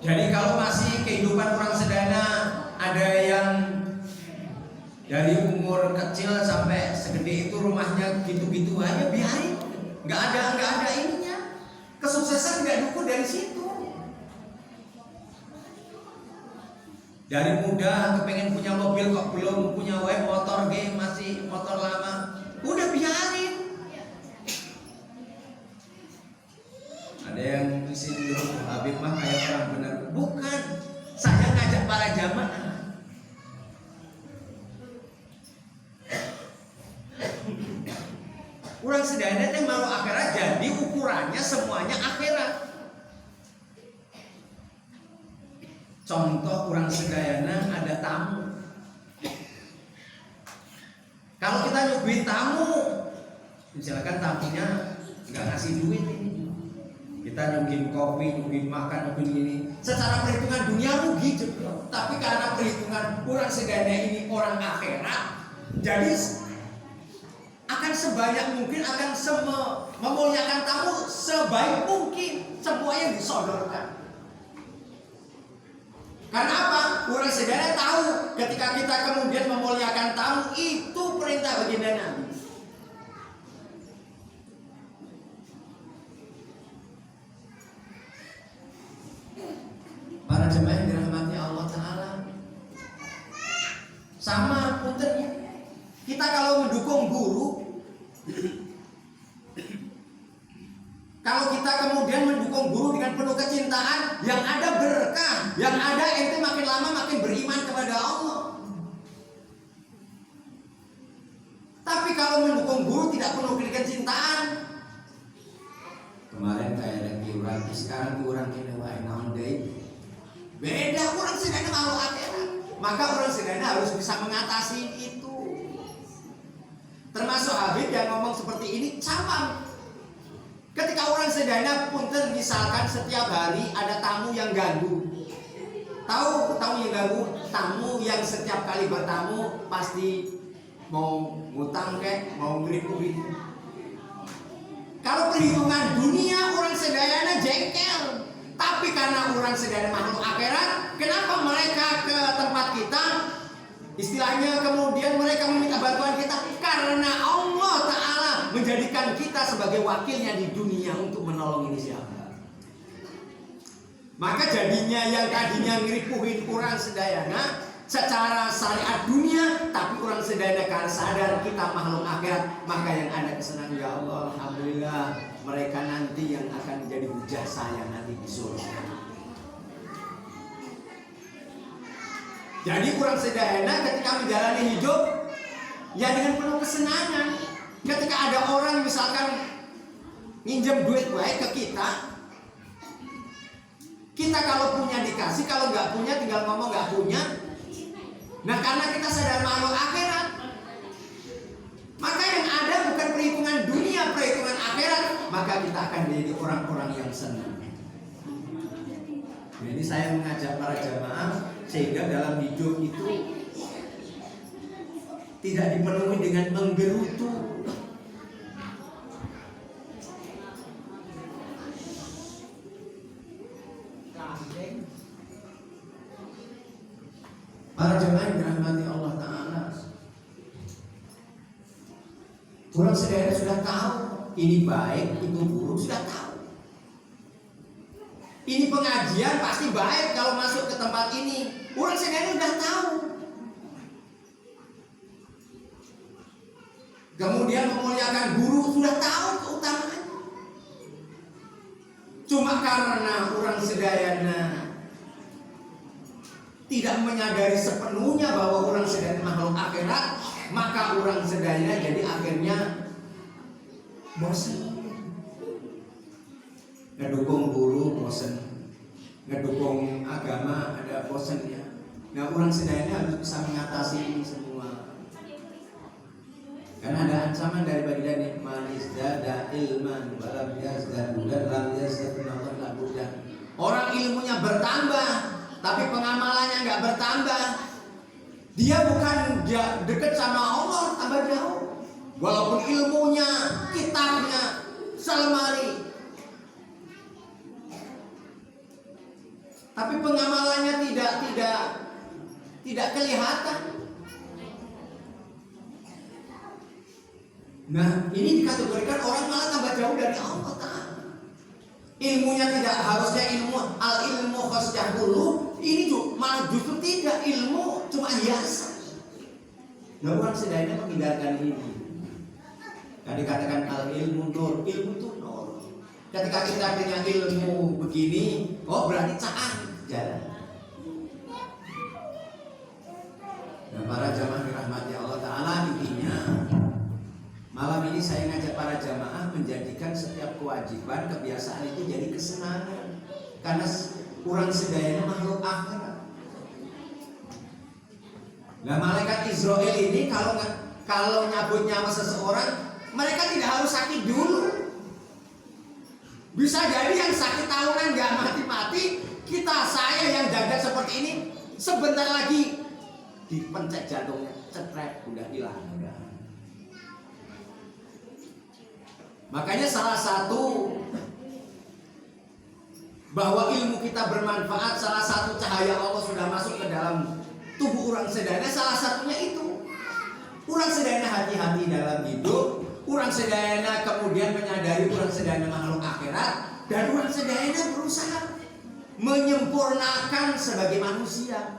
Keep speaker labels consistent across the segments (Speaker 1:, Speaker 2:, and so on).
Speaker 1: Jadi kalau masih kehidupan orang sedana, ada yang dari umur kecil sampai segede itu rumahnya gitu-gitu aja, biarin. Nggak ada ininya. Kesuksesan nggak diukur dari situ. Dari muda kepengen punya mobil kok belum punya motor game, masih motor lama, udah biarin. Ada yang sindirom Habib mah kayak orang benar. Bukan, saya ngajak para jamaah. Orang sedana teh malu akhirat, jadi ukurannya semuanya akhirat. Contoh orang sedayana ada tamu. Kalau kita nyuguhin tamu, misalkan tamunya nggak ngasih duit ini, kita nyuguhin kopi, nyuguhin makan, nyuguhin ini, secara perhitungan dunia rugi juga. Tapi karena perhitungan orang sedayana ini orang akhirat, jadi akan sebanyak mungkin, akan memuliakan tamu sebaik mungkin, semuanya disodorkan. Karena apa? Orang sedana tahu ketika kita kemudian memuliakan tamu itu perintah baginda Nabi. Para jemaah yang dirahmati Allah Ta'ala, sama puntennya. Kita kalau mendukung guru, kalau kita kemudian mendukung guru dengan penuh kecintaan, yang ada berkah, yang ada ente makin lama makin beriman kepada Allah. Tapi kalau mendukung guru tidak penuh kecintaan, kemarin kayak ada kiuran, sekarang kiuran kena wae naon deui. Beda, orang sedana malu akhirat. Maka orang sedana harus bisa mengatasi itu. Termasuk Habib yang ngomong seperti ini, sama. Ketika orang sedana punten misalkan setiap hari ada tamu yang ganggu. Tahu tamu yang ganggu? Tamu yang setiap kali bertamu pasti mau ngutang kek, mau ngeripuin. Kalau perhitungan dunia orang sedana jengkel. Tapi karena orang sedana makhluk akhirat, kenapa mereka ke tempat kita? Istilahnya kemudian mereka meminta bantuan kita karena Allah Ta'ala menjadikan kita sebagai wakilnya di dunia untuk menolong ini siapa. Maka jadinya yang tadinya ngeripuhin orang sedayana secara syariat dunia, tapi orang sedayana karena sadar kita makhluk akhirat, maka yang ada kesenangan, ya Allah, alhamdulillah, mereka nanti yang akan menjadi hujah saya nanti di surga. Jadi orang sedayana ketika menjalani hidup ya dengan penuh kesenangan. Ketika ada orang misalkan minjem duit baik ke kita kalau punya dikasih, kalau nggak punya tinggal ngomong nggak punya. Nah karena kita sadar makhluk akhirat, maka yang ada bukan perhitungan dunia, perhitungan akhirat, maka kita akan menjadi orang-orang yang senang. Jadi saya mengajak para jamaah sehingga dalam hidup itu tidak dipenuhi dengan menggerutu. Para jemaah yang dirahmati Allah Ta'ala, orang sedaya sudah tahu ini baik, itu buruk, sudah tahu. Ini pengajian pasti baik kalau masuk ke tempat ini. Orang sedaya sudah tahu. Kemudian memuliakan guru sudah tahu keutamaannya. Cuma karena orang sedayana tidak menyadari sepenuhnya bahwa orang sedayana makhluk akhirat, maka orang sedayana jadi akhirnya bosan. Ngedukung guru bosan, ngedukung agama ada bosan ya. Nah orang sedayana harus bisa mengatasi ini semua. Karena ada ancaman dari baginda nih, manis dada ilman walam yazdad dan lam yazdad nalar labudan. Orang ilmunya bertambah, tapi pengamalannya nggak bertambah. Dia bukan dekat sama Allah, tambah jauh. Walaupun ilmunya, kitabnya selemari. tapi pengamalannya tidak kelihatan. Nah, ini dikategorikan orang malah tambah jauh dari Allah Ta'ala. Ilmunya tidak harusnya ilmu khasyah dulu. Ini malah justru tidak, ilmu cuma hiasan. Nah, orang sedayanya menghindarkan ini. Yang dikatakan al ilmu nur, ilmu itu nur. Ketika kita punya ilmu begini, oh berarti caan jalan. Nah, para jamaah dirahmati Allah Ta'ala, intinya malam ini saya ngajak para jamaah menjadikan setiap kewajiban, kebiasaan itu jadi kesenangan. Karena kurang sedayanya makhluk akhirat. Nah, malaikat Israel ini kalau nyabut nyawa seseorang, mereka tidak harus sakit dulu. Bisa jadi yang sakit tahunan gak mati-mati, saya yang jaga seperti ini, sebentar lagi dipencet jantungnya, cetret, udah hilang. Makanya salah satu bahwa ilmu kita bermanfaat, salah satu cahaya Allah sudah masuk ke dalam tubuh orang sedana, salah satunya itu. Orang sedana hati-hati dalam hidup, orang sedana kemudian menyadari orang sedana makhluk akhirat, dan orang sedana berusaha menyempurnakan sebagai manusia.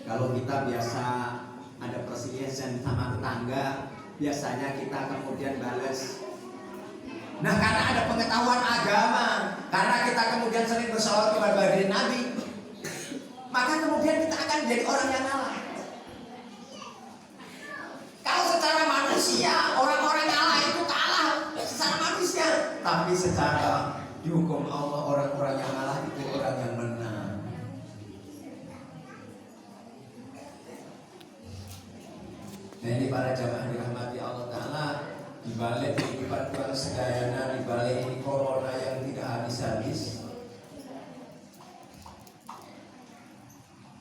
Speaker 1: Kalau kita biasa ada perselisihan sama tetangga, biasanya kita kemudian balas. Nah, karena ada pengetahuan agama, karena kita kemudian sering bersolawat kepada baginda Nabi, maka kemudian kita akan jadi orang yang ngalah. Kalau secara manusia, orang-orang ngalah itu kalah secara manusia, tapi secara dihukum Allah, orang-orang yang ngalah itu orang yang menang. Nah, ini para jamaah dirahmati Allah Ta'ala, dibalik kehidupan kurang sedayana, dibalik ini corona yang tidak habis-habis,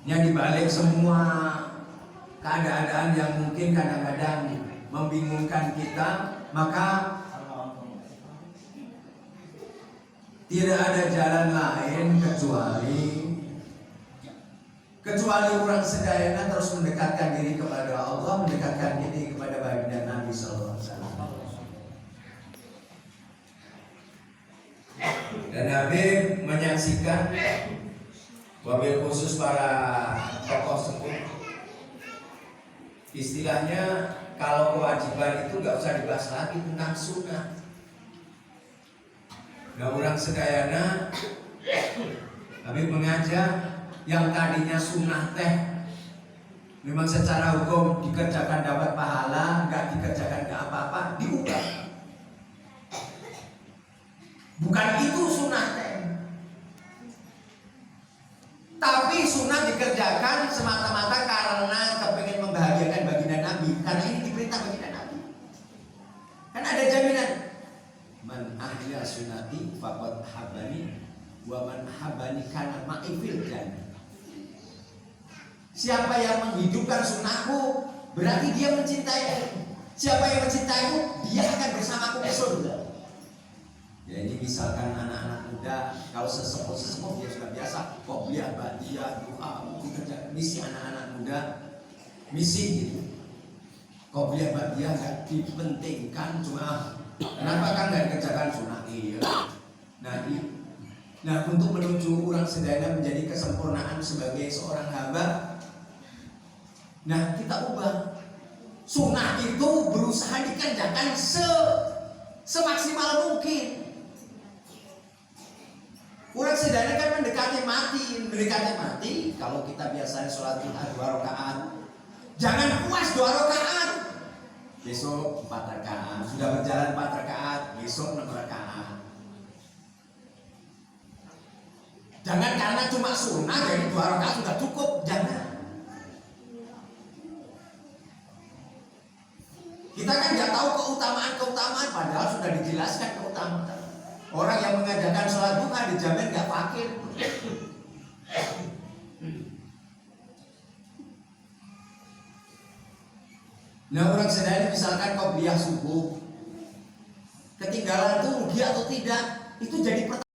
Speaker 1: yang dibalik semua keadaan yang mungkin kadang-kadang membingungkan kita, maka tidak ada jalan lain kecuali orang sedayana terus mendekatkan diri kepada Allah, mendekatkan diri kepada baginda Nabi SAW. Dan Habib menyaksikan, wabil khusus para tokoh sepuh, istilahnya kalau kewajiban itu gak usah dibahas lagi tentang sunnah. Nah, orang sedayana Habib mengajak yang tadinya sunnah teh memang secara hukum dikerjakan dapat pahala, nggak dikerjakan nggak apa-apa, diubah. Bukan itu sunnah teh, tapi sunnah dikerjakan semata-mata karena kepengen membahagiakan baginda Nabi, karena ini diperintah baginda Nabi. Kan ada jaminan, man ahya sunnati faqad habani wa man habani kana ma'i fil jannah. Siapa yang menghidupkan sunnahku, berarti dia mencintaiku. Siapa yang mencintaiku, dia akan bersamaku ke surga. Jadi misalkan anak-anak muda, kalau sesepuh dia sudah biasa, qobliyah, ba'diyah, doa, misi anak-anak muda, misi gitu. Qobliyah, ba'diyah nggak dipentingkan, cuma kenapa kan nggak dikerjakan sunnah? Iya. Nah, untuk menuju orang sedayana menjadi kesempurnaan sebagai seorang hamba, nah kita ubah. Sunnah itu berusaha dikerjakan semaksimal mungkin. Orang sedayana kan mendekati mati. Kalau kita biasanya sholat duha 2 rakaat, jangan puas 2 rakaat. Besok 4 rakaat, sudah berjalan 4 rakaat, besok 6 rakaat. Jangan karena cuma sunnah jadi 2 rakaat sudah cukup, jangan. Kita kan nggak tahu keutamaan, padahal sudah dijelaskan keutamaan. Orang yang mengajarkan sholat duha dijamin nggak fakir. Nah, orang sedayana misalkan qobliyah subuh, ketinggalan tuh rugi atau tidak, itu jadi pertanyaan.